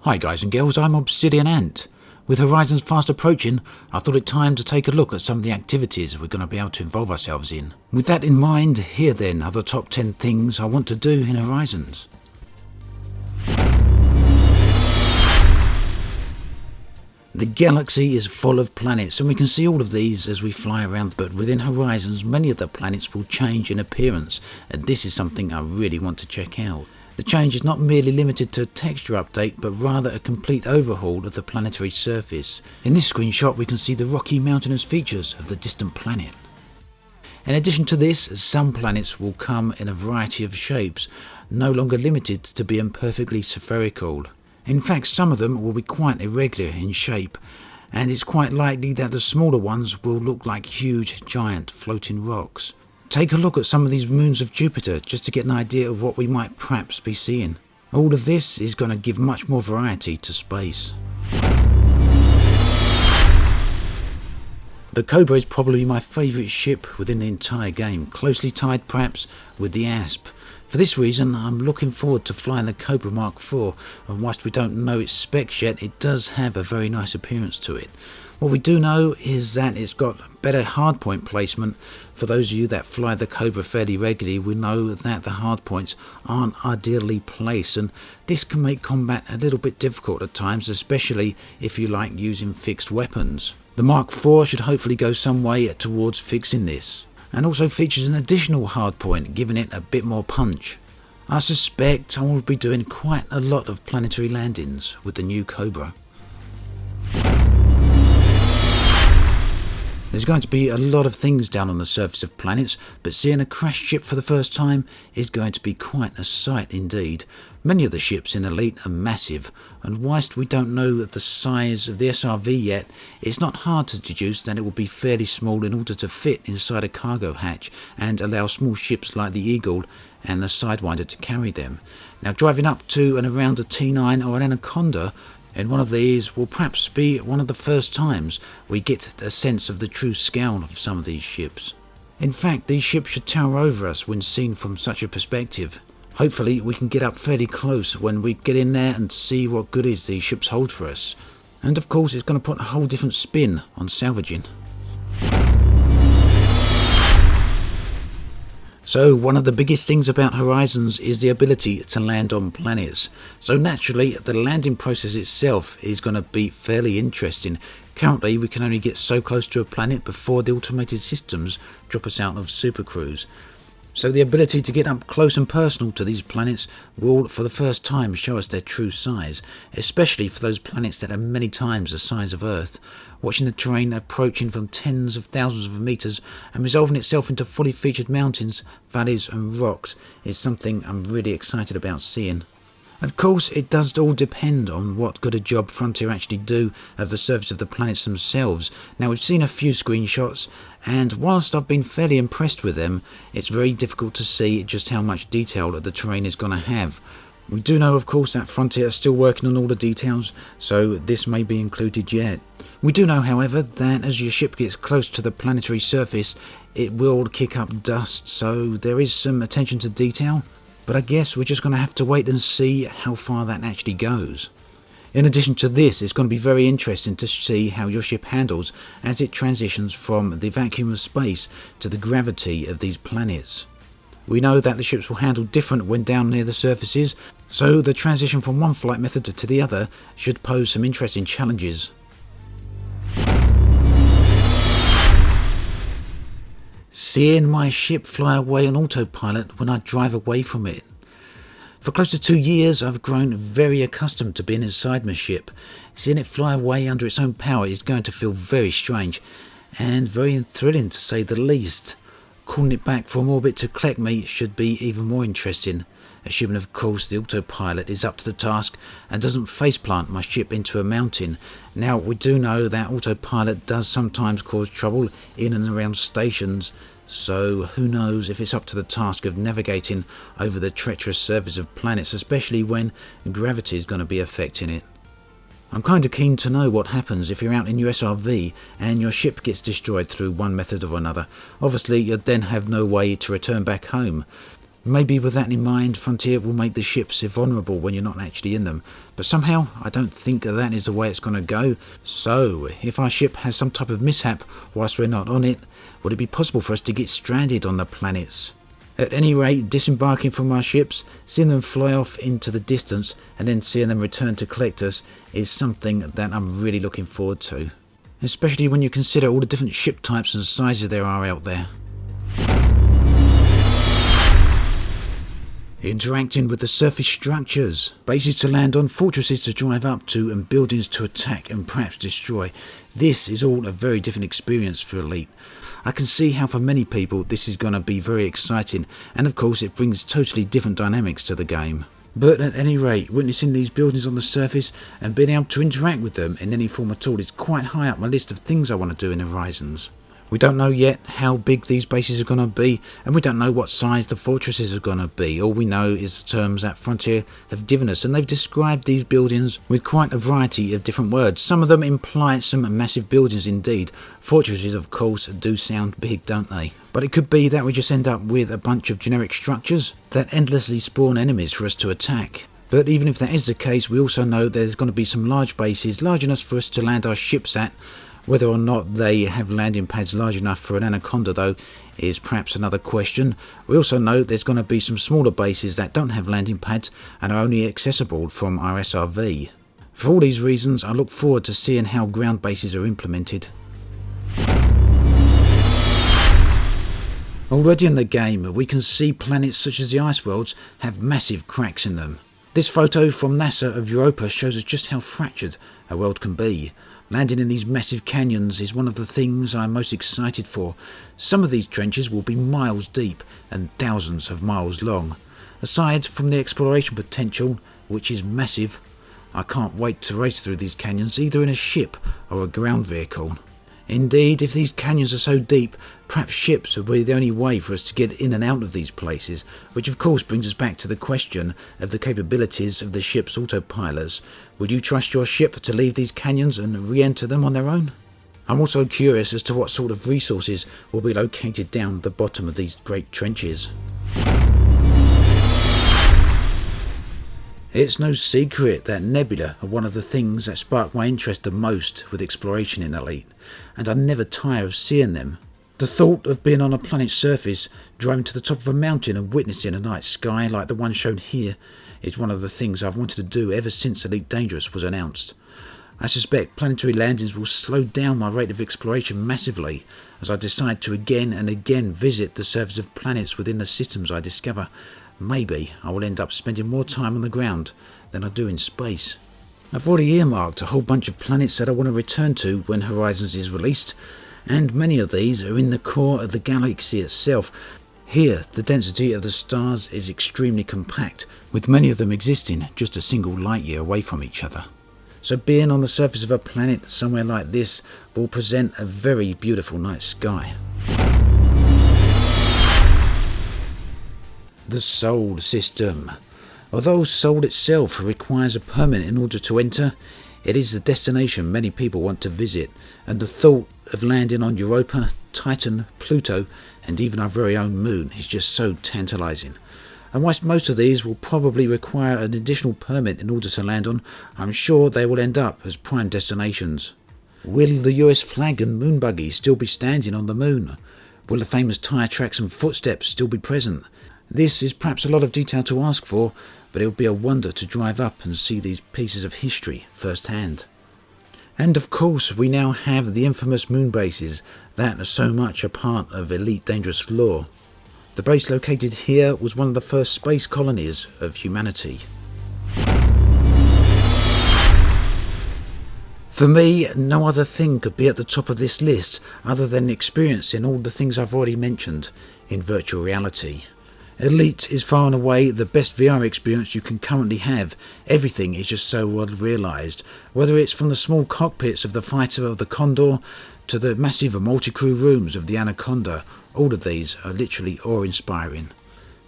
Hi guys and girls, I'm Obsidian Ant. With Horizons fast approaching, I thought it time to take a look at some of the activities we're going to be able to involve ourselves in. With that in mind, here then are the top 10 things I want to do in Horizons. The galaxy is full of planets and we can see all of these as we fly around, but within Horizons many of the planets will change in appearance, and this is something I really want to check out. The change is not merely limited to a texture update, but rather a complete overhaul of the planetary surface. In this screenshot we can see the rocky mountainous features of the distant planet. In addition to this, some planets will come in a variety of shapes, no longer limited to being perfectly spherical. In fact, some of them will be quite irregular in shape, and it's quite likely that the smaller ones will look like huge, giant floating rocks. Take a look at some of these moons of Jupiter just to get an idea of what we might perhaps be seeing. All of this is going to give much more variety to space. The Cobra is probably my favourite ship within the entire game, closely tied perhaps with the Asp. For this reason, I'm looking forward to flying the Cobra Mark IV, and whilst we don't know its specs yet, it does have a very nice appearance to it. What we do know is that it's got better hardpoint placement. For those of you that fly the Cobra fairly regularly, we know that the hardpoints aren't ideally placed, and this can make combat a little bit difficult at times, especially if you like using fixed weapons. The Mark IV should hopefully go some way towards fixing this, and also features an additional hardpoint, giving it a bit more punch. I suspect I will be doing quite a lot of planetary landings with the new Cobra. There's going to be a lot of things down on the surface of planets, but seeing a crashed ship for the first time is going to be quite a sight indeed. Many of the ships in Elite are massive, and whilst we don't know the size of the SRV yet, it's not hard to deduce that it will be fairly small in order to fit inside a cargo hatch and allow small ships like the Eagle and the Sidewinder to carry them. Now, driving up to and around a T9 or an Anaconda in one of these will perhaps be one of the first times we get a sense of the true scale of some of these ships. In fact, these ships should tower over us when seen from such a perspective. Hopefully we can get up fairly close when we get in there and see what goodies these ships hold for us. And of course it's going to put a whole different spin on salvaging. So one of the biggest things about Horizons is the ability to land on planets. So naturally the landing process itself is going to be fairly interesting. Currently we can only get so close to a planet before the automated systems drop us out of supercruise. So the ability to get up close and personal to these planets will for the first time show us their true size, especially for those planets that are many times the size of Earth. Watching the terrain approaching from tens of thousands of meters and resolving itself into fully featured mountains, valleys and rocks is something I'm really excited about seeing. Of course, it does all depend on what good a job Frontier actually do of the surface of the planets themselves. Now, we've seen a few screenshots, and whilst I've been fairly impressed with them, it's very difficult to see just how much detail that the terrain is going to have. We do know, of course, that Frontier are still working on all the details, so this may be included yet. We do know, however, that as your ship gets close to the planetary surface, it will kick up dust, so there is some attention to detail. But I guess we're just going to have to wait and see how far that actually goes. In addition to this, it's going to be very interesting to see how your ship handles as it transitions from the vacuum of space to the gravity of these planets. We know that the ships will handle different when down near the surfaces, so the transition from one flight method to the other should pose some interesting challenges. Seeing my ship fly away on autopilot when I drive away from it. For close to 2 years I've grown very accustomed to being inside my ship. Seeing it fly away under its own power is going to feel very strange and very thrilling to say the least. Calling it back from orbit to collect me should be even more interesting, assuming of course the autopilot is up to the task and doesn't faceplant my ship into a mountain. Now, we do know that autopilot does sometimes cause trouble in and around stations, so who knows if it's up to the task of navigating over the treacherous surface of planets, especially when gravity is going to be affecting it. I'm kind of keen to know what happens if you're out in your SRV and your ship gets destroyed through one method or another. Obviously you'd then have no way to return back home. Maybe with that in mind, Frontier will make the ships invulnerable when you're not actually in them. But somehow, I don't think that is the way it's going to go. So, if our ship has some type of mishap whilst we're not on it, would it be possible for us to get stranded on the planets? At any rate, disembarking from our ships, seeing them fly off into the distance, and then seeing them return to collect us is something that I'm really looking forward to. Especially when you consider all the different ship types and sizes there are out there. Interacting with the surface structures, bases to land on, fortresses to drive up to, and buildings to attack and perhaps destroy. This is all a very different experience for Elite. I can see how for many people this is going to be very exciting, and of course it brings totally different dynamics to the game. But at any rate, witnessing these buildings on the surface and being able to interact with them in any form at all is quite high up my list of things I want to do in Horizons. We don't know yet how big these bases are going to be, and we don't know what size the fortresses are going to be. All we know is the terms that Frontier have given us, and they've described these buildings with quite a variety of different words. Some of them imply some massive buildings indeed. Fortresses, of course, do sound big, don't they? But it could be that we just end up with a bunch of generic structures that endlessly spawn enemies for us to attack. But even if that is the case, we also know there's going to be some large bases large enough for us to land our ships at. Whether or not they have landing pads large enough for an Anaconda, though, is perhaps another question. We also know there's going to be some smaller bases that don't have landing pads and are only accessible from our SRV. For all these reasons, I look forward to seeing how ground bases are implemented. Already in the game, we can see planets such as the ice worlds have massive cracks in them. This photo from NASA of Europa shows us just how fractured a world can be. Landing in these massive canyons is one of the things I'm most excited for. Some of these trenches will be miles deep and thousands of miles long. Aside from the exploration potential, which is massive, I can't wait to race through these canyons either in a ship or a ground vehicle. Indeed, if these canyons are so deep, perhaps ships will be the only way for us to get in and out of these places, which of course brings us back to the question of the capabilities of the ship's autopilots. Would you trust your ship to leave these canyons and re-enter them on their own? I'm also curious as to what sort of resources will be located down the bottom of these great trenches. It's no secret that nebula are one of the things that spark my interest the most with exploration in Elite, and I never tire of seeing them. The thought of being on a planet's surface, driving to the top of a mountain and witnessing a night sky like the one shown here, is one of the things I've wanted to do ever since Elite Dangerous was announced. I suspect Planetary Landings will slow down my rate of exploration massively as I decide to again and again visit the surface of planets within the systems I discover. Maybe I will end up spending more time on the ground than I do in space. I've already earmarked a whole bunch of planets that I want to return to when Horizons is released, and many of these are in the core of the galaxy itself. Here, the density of the stars is extremely compact, with many of them existing just a single light year away from each other. So being on the surface of a planet somewhere like this will present a very beautiful night sky. The Sol system. Although Sol itself requires a permit in order to enter, it is the destination many people want to visit, and the thought of landing on Europa, Titan, Pluto, and even our very own moon is just so tantalizing. And whilst most of these will probably require an additional permit in order to land on, I'm sure they will end up as prime destinations. Will the US flag and moon buggy still be standing on the moon? Will the famous tyre tracks and footsteps still be present? This is perhaps a lot of detail to ask for, but it will be a wonder to drive up and see these pieces of history firsthand. And of course, we now have the infamous moon bases that are so much a part of Elite Dangerous lore. The base located here was one of the first space colonies of humanity. For me, no other thing could be at the top of this list other than experiencing all the things I've already mentioned in virtual reality. Elite is far and away the best VR experience you can currently have. Everything is just so well realised, whether it's from the small cockpits of the fighter of the Condor to the massive multi-crew rooms of the Anaconda. All of these are literally awe-inspiring.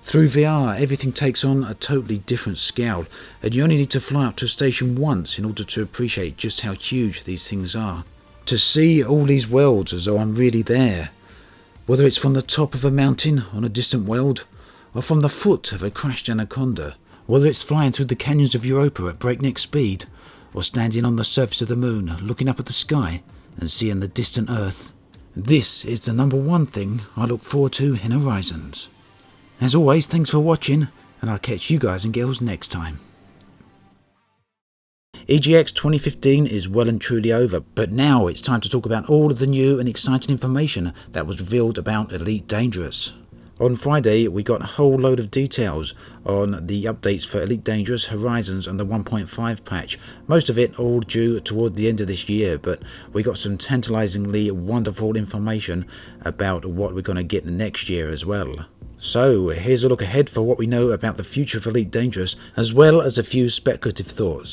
Through VR, everything takes on a totally different scale, and you only need to fly up to a station once in order to appreciate just how huge these things are. To see all these worlds as though I'm really there, whether it's from the top of a mountain on a distant world, or from the foot of a crashed anaconda, whether it's flying through the canyons of Europa at breakneck speed, or standing on the surface of the moon looking up at the sky and seeing the distant Earth. This is the number one thing I look forward to in Horizons. As always, thanks for watching, and I'll catch you guys and girls next time. EGX 2015 is well and truly over, but now it's time to talk about all of the new and exciting information that was revealed about Elite Dangerous. On Friday, we got a whole load of details on the updates for Elite Dangerous, Horizons and the 1.5 patch. Most of it all due toward the end of this year, but we got some tantalizingly wonderful information about what we're going to get next year as well. So here's a look ahead for what we know about the future of Elite Dangerous, as well as a few speculative thoughts.